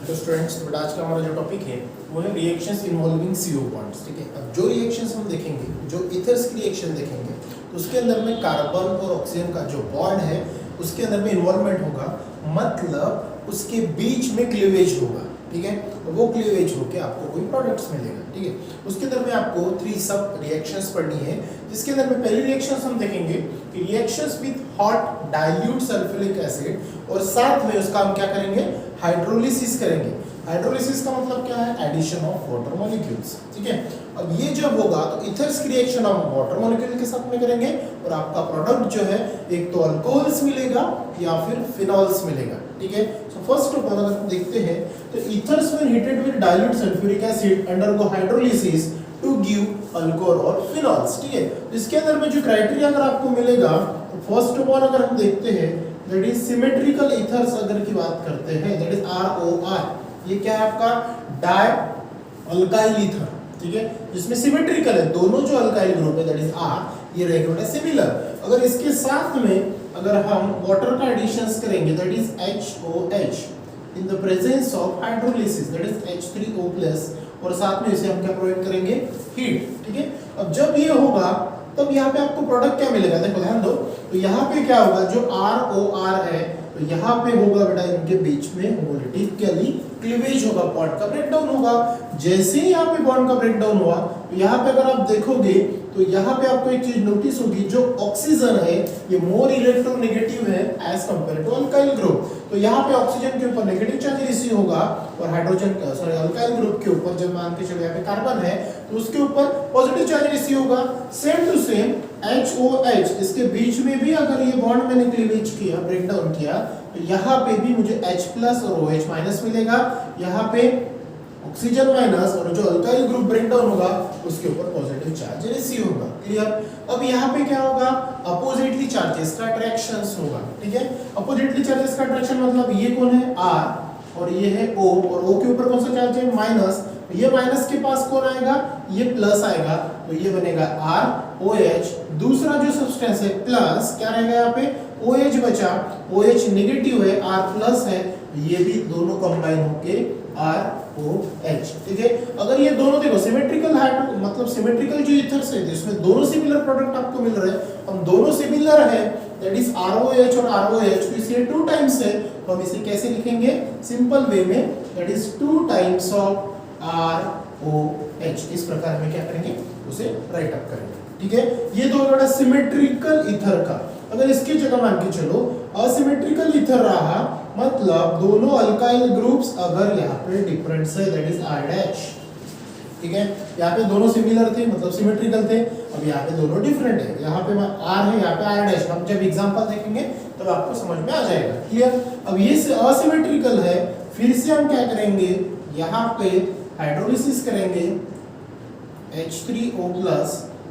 तो स्टूडेंट्स बेटा आज का हमारा जो टॉपिक है वो है रिएक्शंस इन्वॉल्विंग CO बॉन्ड्स। ठीक है, अब जो रिएक्शंस हम देखेंगे, जो इथर्स की रिएक्शन देखेंगे, तो उसके अंदर में कार्बन और ऑक्सीजन का जो बॉन्ड है उसके अंदर में इन्वॉल्वमेंट होगा, मतलब उसके बीच में क्लीवेज होगा। ठीक है, वो क्लीवेज होके आपको कोई प्रोडक्ट्स मिलेगा। ठीक है, उसके अंदर में आपको 3 सब रिएक्शंस पढ़नी है, जिसके अंदर में पहली रिएक्शंस हम देखेंगे कि reactions with hot dilute sulphuric acid, और साथ में उसका हम क्या करेंगे, हाइड्रोलिसिस करेंगे। हाइड्रोलिसिस का मतलब क्या है, एडिशन ऑफ वाटर मॉलिक्यूल्स। ठीक है, अब ये जब होगा तो इथर्स की रिएक्शन हम वाटर मॉलिक्यूल के साथ में करेंगे और आपका प्रोडक्ट जो है एक तो अल्कोहल्स मिलेगा या फिर फिनॉल्स मिलेगा। ठीक है, सो फर्स्ट ऑफ ऑल अगर हम देखते हैं तो ethers when heated with dilute sulphuric acid undergo hydrolysis to give alcohol और फिनॉल्स। ठीक है, इसके अंदर में जो क्राइटेरिया अगर आपको मिलेगा तो फर्स्ट ऑफ ऑल अगर हम देखते हैं दैट इज सिमेट्रिकल इथर्स अगर की बात करते हैं, दैट इज ROR। ये क्या है आपका, डाई अल्काइल ईथर। ठीक है, जिसमें सिमेट्रिकल है, दोनों जो अल्काइल ग्रुप है दैट इज R, ये रहेगा सिमिलर। अगर इसके साथ में अगर हम वाटर का एडिशंस करेंगे that is HOH in the presence of hydrolysis that is H3O+, और साथ में इसे हम क्या प्रोवाइड करेंगे, हीट। ठीक है, अब जब ये होगा तब यहाँ पे आपको प्रोडक्ट क्या मिलेगा, देखो ध्यान दो, तो यहाँ पे क्या होगा, जो ROR है तो यहाँ पे होगा बेटा इनके बीच में होमोलिटिकली क्लीवेज होगा, बॉन्ड का ब्रेकडाउन होगा। जैसे ही यहाँ पे बॉन्ड का ब्रेकडाउन हुआ तो यहाँ पे अगर आप देखोगे तो यहाँ पे आपको एक चीज नोटिस होगी, जो ऑक्सीजन है ये मोर इलेक्ट्रोनेगेटिव है as compare to alkyl group. तो यहाँ पे ऑक्सीजन के ऊपर नेगेटिव चार्ज रिसीव होगा और हाइड्रोजन अल्काइल ग्रुप के ऊपर जब मान के चलो यहाँ पे कार्बन है तो उसके ऊपर पॉजिटिव चार्ज रिसीव होगा। सेम टू सेम HOH, इसके बीच में भी अगर ये बॉन्ड मैंने क्लीवेज किया, ब्रेकडाउन किया, तो यहाँ पे भी मुझे H+ और OH- मिलेगा। यहाँ पे ऑक्सीजन माइनस और जो अल्काइल ग्रुप ब्रेकडाउन होगा उसके ऊपर पॉजिटिव चार्ज रिसीव होगा। क्लियर। अब यहाँ पे क्या होगा, अपोजिटली चार्जेस का अट्रैक्शंस होगा। ठीक है, अपोजिटली चार्जेस का अट्रैक्शन मतलब ये कौन है, R, और ये है O, और O के ऊपर कौन सा चार्ज है, माइनस। ये माइनस के पास कौन आएगा, ये प्लस आएगा, तो ये बनेगा ROH। दूसरा जो सब्सटेंस है प्लस, क्या रहेगा यहाँ पे, OH बचा, OH नेगेटिव है, R+ है, ये भी दोनों कंबाइन होके ROH। ठीक है, अगर ये दोनों देखो सिमेट्रिकल है, मतलब सिमेट्रिकल जो इथर्स है जिसमें दोनों सिमिलर प्रोडक्ट आपको मिल रहे हैं, हम दोनों सिमिलर है दैट इज ROH और ROH, तो इसलिए 2 टाइम्स है, तो हम इसे कैसे लिखेंगे, सिंपल वे में, that is 2 times of ROH। इस प्रकार में क्या करेंगे, उसे राइट अप करेंगे। ठीक है, ये तो बड़ा सिमेट्रिकल इथर का। अगर इसकी जगह मान के चलो असिमेट्रिकल इथर रहा, मतलब दोनों अल्काइल ग्रुप्स अगर यहाँ पे डिफरेंट है दैट इज R'। ठीक है, यहाँ पे दोनों सिमिलर थे मतलब सिमेट्रिकल थे, अब यहाँ पे दोनों डिफरेंट है, यहाँ पे R है, यहाँ पे R'। हम जब एग्जांपल देखेंगे तब तो आपको समझ में आ जाएगा। क्लियर। अब ये असिमेट्रिकल है, फिर से हम क्या करेंगे, यहाँ पे हाइड्रोलिसिस करेंगे H3O+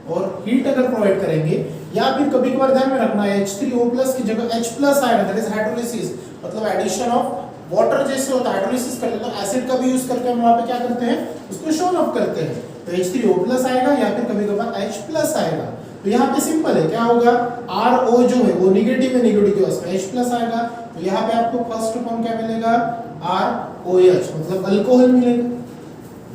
और हीट अगर प्रोवाइड करेंगे, या फिर कभी कभार ध्यान में रखना है H3O+ की जगह H+ आएगा, दैट इज हाइड्रोलिसिस, मतलब एडिशन ऑफ वाटर जैसे होता है, हाइड्रोलिसिस करते हैं तो एसिड का भी यूज करके हम वहां पे क्या करते हैं, उसको शोन ऑफ करते हैं, तो H3O+ आएगा या फिर कभी कभार H+ आएगा। तो यहाँ पे सिंपल है, क्या होगा, RO जो है वो नेगेटिव है, नेगेटिव के पास H+ आएगा, तो यहाँ पे आपको फर्स्ट फॉर्म क्या मिलेगा, ROH, मतलब अल्कोहल मिलेगा।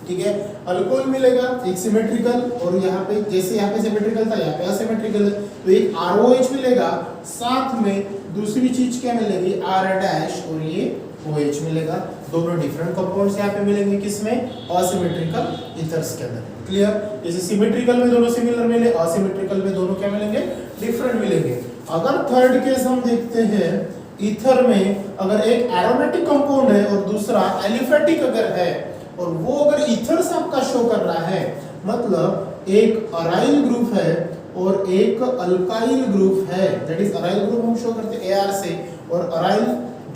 ठीक है, अल्कोहल मिलेगा, एक सिमेट्रिकल, और यहाँ पे जैसे यहाँ पे सिमेट्रिकल था यहाँ पे असिमेट्रिकल है, तो एक ROH मिलेगा, साथ में दूसरी चीज क्या मिलेगी, R' और ये OH मिलेगा। दोनों डिफरेंट कंपाउंड्स यहाँ पे मिलेंगे, किसमें, असिमेट्रिकल इथर्स के अंदर। क्लियर। जैसे सिमेट्रिकल में दोनों सिमिलर मिले, असिमेट्रिकल में दोनों क्या मिलेंगे, डिफरेंट मिलेंगे। अगर थर्ड केस हम देखते हैं, ईथर में अगर एक एरोमेटिक कंपाउंड है और दूसरा एलिफेटिक अगर है, और वो अगर इथर्स आपका शो कर रहा है, मतलब एक अराइल ग्रुप है और एक अल्काइल ग्रुप है, दैट इज अराइल ग्रुप हम शो करते हैं AR से, और अराइल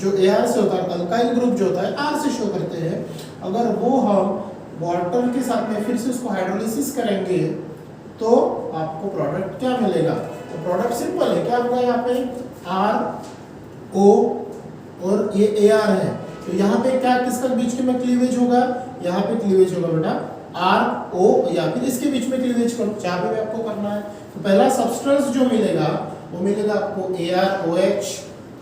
जो AR से होता है, अल्काइल ग्रुप जो होता है R से शो करते हैं। अगर वो हम वाटर के साथ में फिर से उसको हाइड्रोलिसिस करेंगे तो आपको प्रोडक्ट क्या मिलेगा, तो प्रोडक्ट सिंपल है, क्या होगा, यहाँ पे RO और ये AR है, तो यहाँ पे क्या किसका बीच में क्लीवेज होगा, यहाँ पे क्लीवेज होगा बेटा RO, या फिर इसके बीच में क्लीवेज करो, जहाँ पे भी आपको करना है। तो पहला सब्सटेंस जो मिलेगा वो मिलेगा आपको AROH।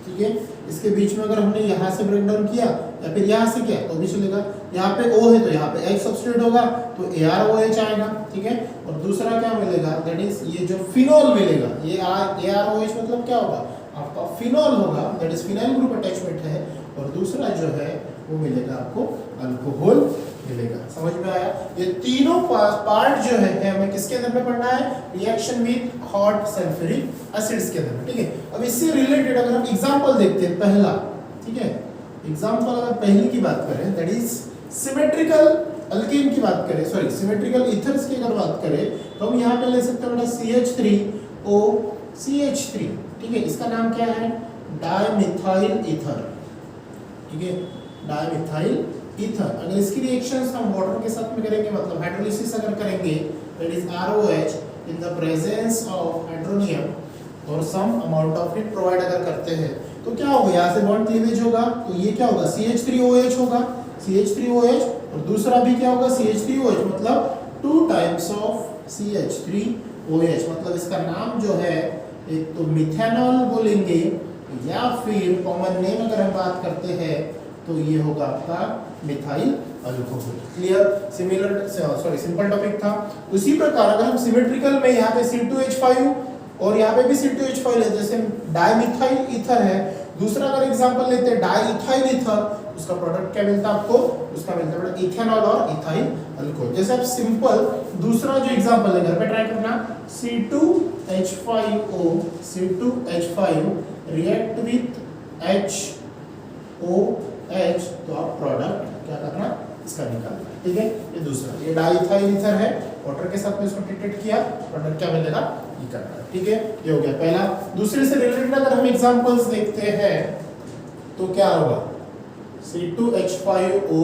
ठीक है, इसके बीच में अगर हमने यहाँ से ब्रेक डाउन किया या फिर यहाँ से किया तो भी चलेगा। यहाँ पे O है तो यहाँ पे H सब्स्टिट्यूट होगा तो AROH आएगा, ठीक है। और दूसरा क्या मिलेगा, दैट इज ये जो फिनॉल मिलेगा, ये AROH मतलब क्या होगा, आपका फिनॉल होगा, that is phenyl group attachment है। और दूसरा जो है वो मिलेगा आपको अल्कोहल मिलेगा। समझ में आया? ये तीनों पार्ट जो है हमें किसके अंदर में पढ़ना है, reaction with hot sulphuric acids के अंदर में, ठीक है। अब इससे रिलेटेड अगर हम एग्जांपल देखते हैं पहला, ठीक है, एग्जांपल अगर पहली की बात करें दैट इज सिमेट्रिकल अल्कीन की बात करें, सॉरी सिमेट्रिकल ईथर्स की अगर बात करें तो हम यहाँ पे ले सकते हैं बेटा CH3O CH3, ठीक है। इसका नाम क्या है, डाइमिथाइल ईथर, ठीक है, डाइमिथाइल ईथर। अगर इसकी रिएक्शंस हम वाटर के साथ में करेंगे, मतलब हाइड्रोलिसिस अगर करेंगे, that is ROH in the presence of hydronium और some amount of heat provide अगर करते हैं तो क्या होगा, यहाँ से बॉन्ड क्लीवेज होगा तो ये क्या होगा, CH3OH होगा, CH3OH। और दूसरा भी क्या होगा, CH3OH, मतलब 2 टाइम्स ऑफ CH3OH, मतलब इसका नाम जो है एक तो मिथेनॉल बोलेंगे या फिर कॉमन नेम अगर हम बात करते हैं तो ये होगा आपका methyl alcohol. Clear? Simple topic था। उसी प्रकार अगर हम सिमेट्रिकल में यहाँ पे C2H5 और यहाँ पे भी C2H5 लेते हैं, जैसे डाइमिथाइल ईथर है, दूसरा अगर एग्जांपल लेते हैं डाइइथाइल ईथर, उसका प्रोडक्ट क्या मिलता है आपको, उसका मिलता है इथेनॉल और इथाइल अल्कोहल। जैसे आप सिंपल दूसरा जो एग्जांपल है घर पे ट्राई करना, C2H5O C2H5 react with HOH, तो आप प्रोडक्ट क्या करना, इसका निकालना, ठीक है। ये दूसरा, ये डाइइथाइल ईथर है, वाटर के साथ में इसको ट्रीटेड किया, प्रोडक्ट क्या मिलेगा, ये करना है, ठीक है। ये हो गया पहला। दूसरे से रिलेटेड अगर हम एग्जांपल्स देखते हैं तो क्या होगा, C2H5O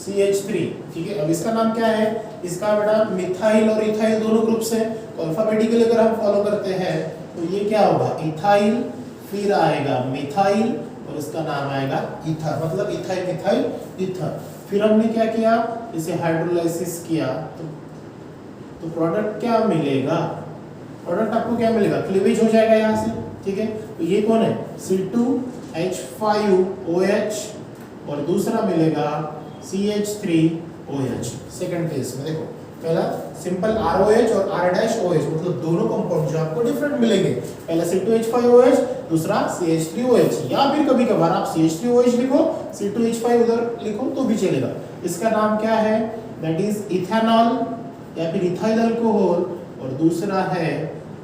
CH3, ठीक है। अब इसका नाम क्या है, इसका बेटा मिथाइल और इथाइल दोनों ग्रुप्स हैं, तो अल्फाबेटिकली अगर हम फॉलो करते हैं तो ये क्या होगा, इथाइल, फिर आएगा मिथाइल और इसका नाम आएगा ईथर, मतलब इथाइल मिथाइल ईथर। फिर हमने क्या किया, इसे हाइड्रोलाइसिस किया तो प्रोडक्ट क्या मिलेगा, प्रोडक्ट आपको क्या मिलेगा, क्लीवेज हो जाएगा यहाँ से, ठीक है। तो ये कौन है, C2H5OH और दूसरा मिलेगा CH3OH। सेकंड केस में देखो, पहला सिंपल ROH और R-OH, मतलब दोनों कंपाउंड जो आपको डिफरेंट मिलेंगे, पहला C2H5OH, दूसरा CH3OH, या फिर कभी कभार आप CH3OH लिखो, C2H5 उधर लिखो तो भी चलेगा। इसका नाम क्या है, दैट इज इथेनॉल या फिर इथाइल अल्कोहल, और दूसरा है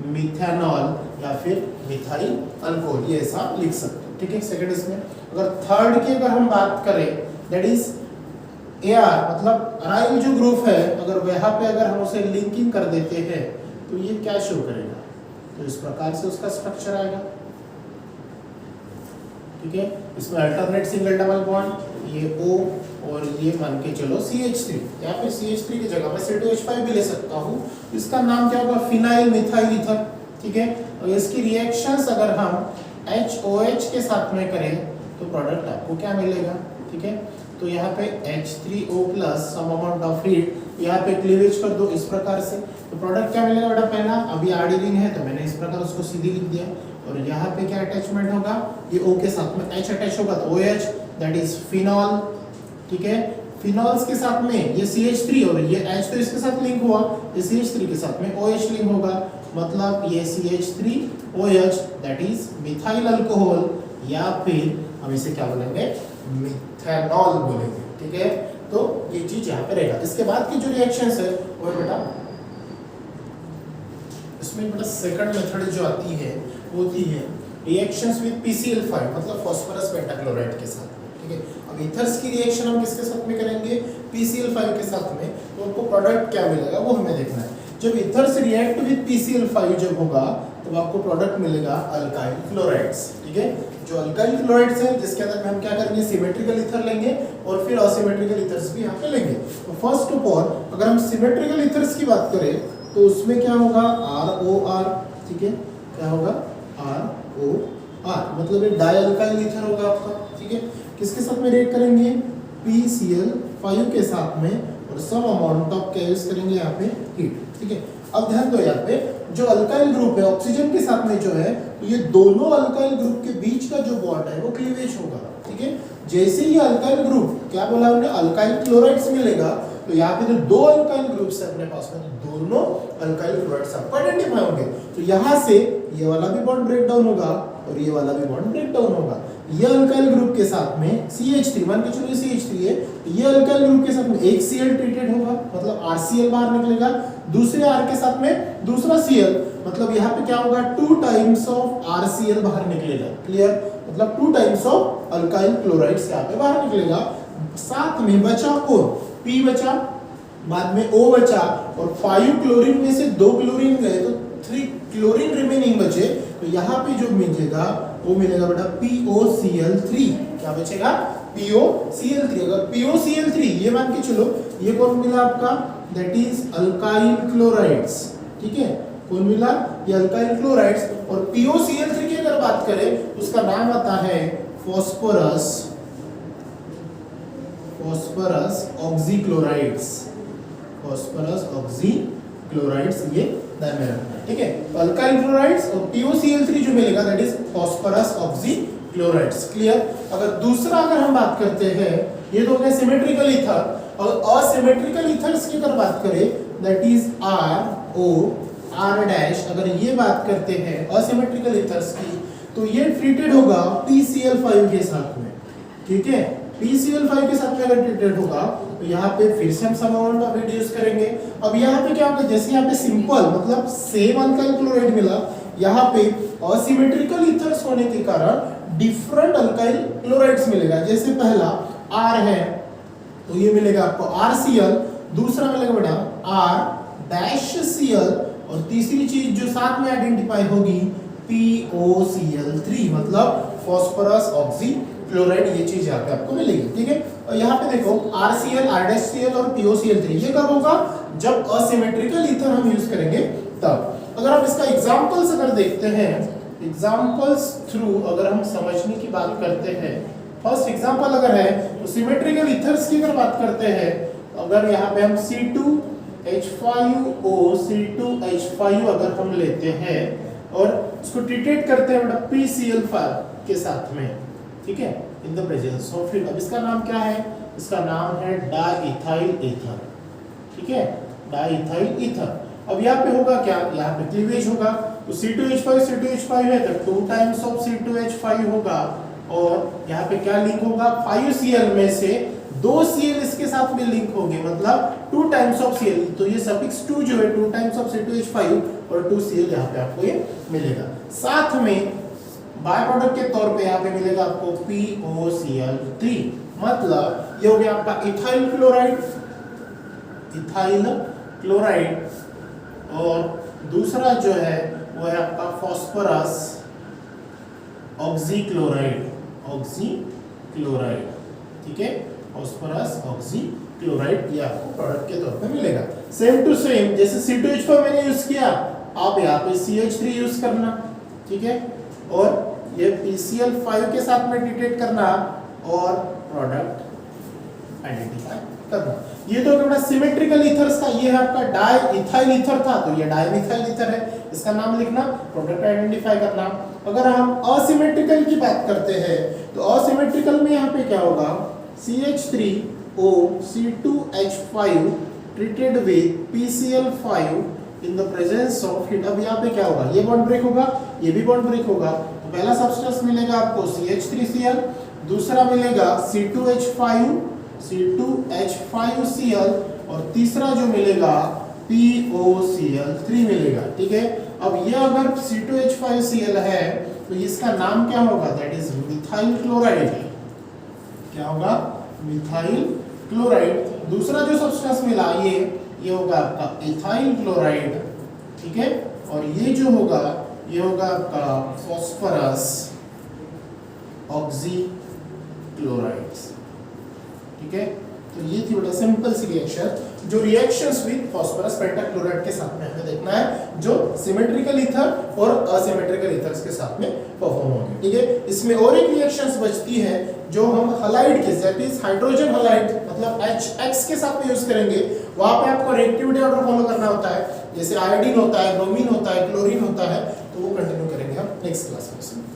मिथेनॉल या फिर मिथाइल अल्कोहल, ये ऐसा लिख सकते हो, ठीक है। सेकंड इसमें अगर थर्ड की अगर हम बात करें, दैट इज AR, मतलब अराइल जो ग्रुप है, अगर वहां पे अगर हम उसे लिंकिंग कर देते हैं तो ये क्या शो करेगा, तो इस प्रकार से उसका स्ट्रक्चर आएगा, ठीक है। इसमें अल्टरनेट सिंगल डबल बॉन्ड, ये O और ये मान के चलो CH3, या फिर CH3 की जगह मैं C2H5 भी ले सकता हूँ, इसका नाम क्या होगा, फिनाइल मिथाइल ईथर, ठीक है। और इसकी रिएक्शंस अगर हम HOH के साथ में करें तो प्रोडक्ट आपको क्या मिलेगा, ठीक है। तो यहाँ पे H3O plus some amount of heat, यहाँ पे क्लीवेज कर दो इस प्रकार से, तो प्रोडक्ट क्या मिलेगा बेटा, पहला अभी आडी रिंग है तो मैंने इस प्रकार उसको सीधी लिख दिया, और यहाँ पे क्या अटैचमेंट होगा, ये O के साथ में H अटैच होगा तो OH, दैट इज फिनॉल, ठीक है। फिनॉल्स के साथ में ये CH3 और ये H तो इसके साथ लिंक हुआ, ये CH3 के साथ में OH लिंक होगा, मतलब ये CH3OH that is methyl alcohol, या फिर हम इसे क्या बोलेंगे, मिथेनॉल बोलेंगे, ठीक है। तो ये चीज यहाँ पे रहेगा। इसके बाद की जो रिएक्शंस है वो बेटा, इसमें बेटा सेकंड मेथड जो आती है वो होती है रिएक्शंस विद PCl5, मतलब फास्फोरस पेंटाक्लोराइड के साथ, ठीक है। अब ईथर्स की रिएक्शन हम किसके साथ में करेंगे, PCl5 के साथ में, तो आपको प्रोडक्ट क्या मिलेगा वो हमें देखना है। जब ईथर्स रिएक्ट विद PCl5 जब होगा तो आपको प्रोडक्ट मिलेगा अल्काइल क्लोराइड्स, ठीक है। जो अल्काइल क्लोराइड्स है जिसके अंदर में हम क्या करेंगे, सिमेट्रिकल ईथर लेंगे और फिर असिमेट्रिकल ईथर्स भी यहाँ पे लेंगे। तो फर्स्ट ऑफ ऑल अगर हम सिमेट्रिकल ईथर्स की बात करें तो उसमें क्या होगा, ROR, ठीक है, क्या होगा, ROR, मतलब ये डाई अल्काइल ईथर होगा आपका, ठीक है। किसके साथ में रिएक्ट करेंगे, PCl5 के साथ में, और सम अमाउंट ऑफ क्या यूज करेंगे यहाँ पे, हीट, ठीक है। अब ध्यान दो यहाँ पे जो अल्काइल ग्रुप है ऑक्सीजन के साथ में जो है, तो ये दोनों अल्काइल ग्रुप के बीच का जो बॉन्ड है वो क्लीवेज होगा, ठीक है। जैसे ही अल्काइल ग्रुप, क्या बोला हमने, अल्काइल क्लोराइड्स मिलेगा, तो यहाँ पे जो दो अल्काइल ग्रुप्स है अपने पास में, तो दोनों अल्काइल क्लोराइड्स आपको आइडेंटिफाई होंगे। तो यहाँ से ये वाला भी बॉन्ड ब्रेक डाउन होगा और ये वाला भी बॉन्ड ब्रेक डाउन होगा। ये अल्काइल ग्रुप के साथ में CH3, मान के चलो CH3 है, तो ये अल्काइल ग्रुप के साथ में एक Cl ट्रीटेड होगा, मतलब RCl बाहर निकलेगा, दूसरे R के साथ में दूसरा Cl, मतलब यहाँ पे क्या होगा, 2 टाइम्स ऑफ RCl बाहर निकलेगा, क्लियर, मतलब 2 टाइम्स ऑफ अल्काइल क्लोराइड्स यहाँ पे बाहर निकलेगा। साथ में बचा कौन, P बचा, बाद में O बचा, और 5 क्लोरीन में से 2 क्लोरीन गए, तो 3 क्लोरीन रिमेनिंग बचे, तो यहाँ पे जो मिलेगा वो मिलेगा बेटा POCl3। क्या बचेगा, POCl3। अगर POCl3 ये मान के चलो, ये कौन मिला आपका, दैट इज अल्काइल क्लोराइड्स, ठीक है, कौन मिला, ये अल्काइल क्लोराइड्स। और POCl3 की अगर बात करें, उसका नाम आता है फॉस्फोरस ऑक्सीक्लोराइड्स, फॉस्फोरस ऑक्सीक्लोराइड्स, ये ध्यान में रखना, ठीक है। तो अल्काइल क्लोराइड्स और POCl3 जो मिलेगा दैट इज फॉस्फोरस ऑक्सीक्लोराइड्स, क्लियर। अगर दूसरा अगर हम बात करते हैं, ये तो हो गया सिमेट्रिकल ईथर, और असिमेट्रिकल ईथर्स की अगर बात करें that is RO R dash, अगर ये बात करते हैं असिमेट्रिकल ईथर्स की, तो ये ट्रीटेड होगा PCl5 के साथ में, ठीक है। PCl5 के साथ में अगर ट्रीटेड होगा, तो यहाँ पे फिर से हम सम अमाउंट ऑफ रिड्यूस करेंगे। अब यहाँ पे क्या होगा, जैसे यहाँ पे सिंपल मतलब सेम अल्काइल क्लोराइड मिला, यहाँ पे असिमेट्रिकल ईथर्स होने के कारण डिफरेंट अल्काइल क्लोराइड्स मिलेगा। जैसे पहला R है, तो ये मिलेगा आपको RCl, दूसरा मिलेगा बेटा R डैश Cl, और तीसरी चीज जो साथ में आइडेंटिफाई होगी POCl3, मतलब फॉस्फोरस ऑक्सीक्लोराइड, ये चीज यहाँ पे आपको मिलेगी, ठीक है। और यहाँ पे देखो RCl, R-Cl और POCl3, ये कब होगा, जब असिमेट्रिकल ईथर हम यूज करेंगे तब। अगर आप इसका एग्जांपल्स अगर देखते हैं, एग्जांपल्स थ्रू अगर हम समझने की बात करते हैं, फर्स्ट एग्जांपल अगर है तो सिमेट्रिकल ईथर्स की अगर बात करते हैं, अगर यहाँ पे हम C2H5O C2H5 अगर हम लेते हैं और इसको ट्रीटेड करते हैं बेटा PCl5 के साथ में, ठीक है, इन द प्रेजेंस ऑफ फ्यूल। अब इसका नाम क्या है, इसका नाम है डाइथाइल ईथर, ठीक है, डाइथाइल ईथर। अब यहाँ पे होगा क्या, यहाँ पे क्लीवेज होगा, तो C2H5 है तो 2 टाइम्स ऑफ C2H5 होगा, और यहाँ पे क्या लिंक होगा, 5Cl में से 2 Cl इसके साथ में लिंक होंगे, मतलब 2 टाइम्स ऑफ Cl, तो ये सफिक्स 2 जो है 2 टाइम्स ऑफ C2H5 और 2 Cl यहाँ पे आपको ये मिलेगा। साथ में बाय प्रोडक्ट के तौर पे यहाँ पे मिलेगा आपको POCl3, मतलब ये हो गया आपका इथाइल क्लोराइड, और दूसरा जो है वो है आपका फॉस्फोरस ऑक्सीक्लोराइड, ठीक है, फॉस्फोरस ऑक्सीक्लोराइड, ये आपको प्रोडक्ट के तौर पे मिलेगा। सेम टू सेम जैसे C2H5 मैंने यूज किया, आप यहाँ पे CH3 यूज करना, ठीक है, और ये PCl5 के साथ में ट्रीटेड करना और प्रोडक्ट आइडेंटिफाई करना। ये तो अपना सिमेट्रिकल ईथर्स का, ये है आपका डाइथाइल ईथर था, तो ये डाइमिथाइल ईथर है, इसका नाम लिखना, प्रोडक्ट आइडेंटिफाई करना। अगर हम असिमेट्रिकल की बात करते हैं, तो असिमेट्रिकल में यहाँ पे क्या होगा, CH3O C2H5 treated with PCl5 in the presence of heat. अब यहाँ पे क्या होगा, ये बॉन्ड ब्रेक होगा, ये भी बॉन्ड ब्रेक होगा, तो पहला सब्सटेंस मिलेगा आपको CH3Cl, दूसरा मिलेगा C2H5Cl, और तीसरा जो मिलेगा POCl3 मिलेगा, ठीक है। अब ये अगर C2H5Cl है, तो इसका नाम क्या होगा, दैट इज मिथाइल क्लोराइड, क्या होगा, मिथाइल क्लोराइड। दूसरा जो सब्सटेंस मिला ये होगा आपका इथाइल क्लोराइड, ठीक है, और ये जो होगा ये होगा आपका फॉस्फोरस ऑक्सीक्लोराइड्स, ठीक है। तो ये थी बेटा सिंपल सी रिएक्शन, जो रिएक्शंस विद फॉस्फोरस पेंटाक्लोराइड के साथ में हमें देखना है, जो सिमेट्रिकल ईथर और असिमेट्रिकल ईथर्स के साथ में परफॉर्म होंगे, ठीक है। इसमें और एक रिएक्शंस बचती है जो हम हलाइड के, दैट इज हाइड्रोजन हलाइड, मतलब HX के साथ में यूज करेंगे, वहां पे आपको रिएक्टिविटी ऑर्डर फॉलो करना होता है। जैसे आयोडीन होता है, ब्रोमीन होता है, क्लोरीन होता है, तो वो कंटिन्यू करेंगे हम नेक्स्ट क्लास में।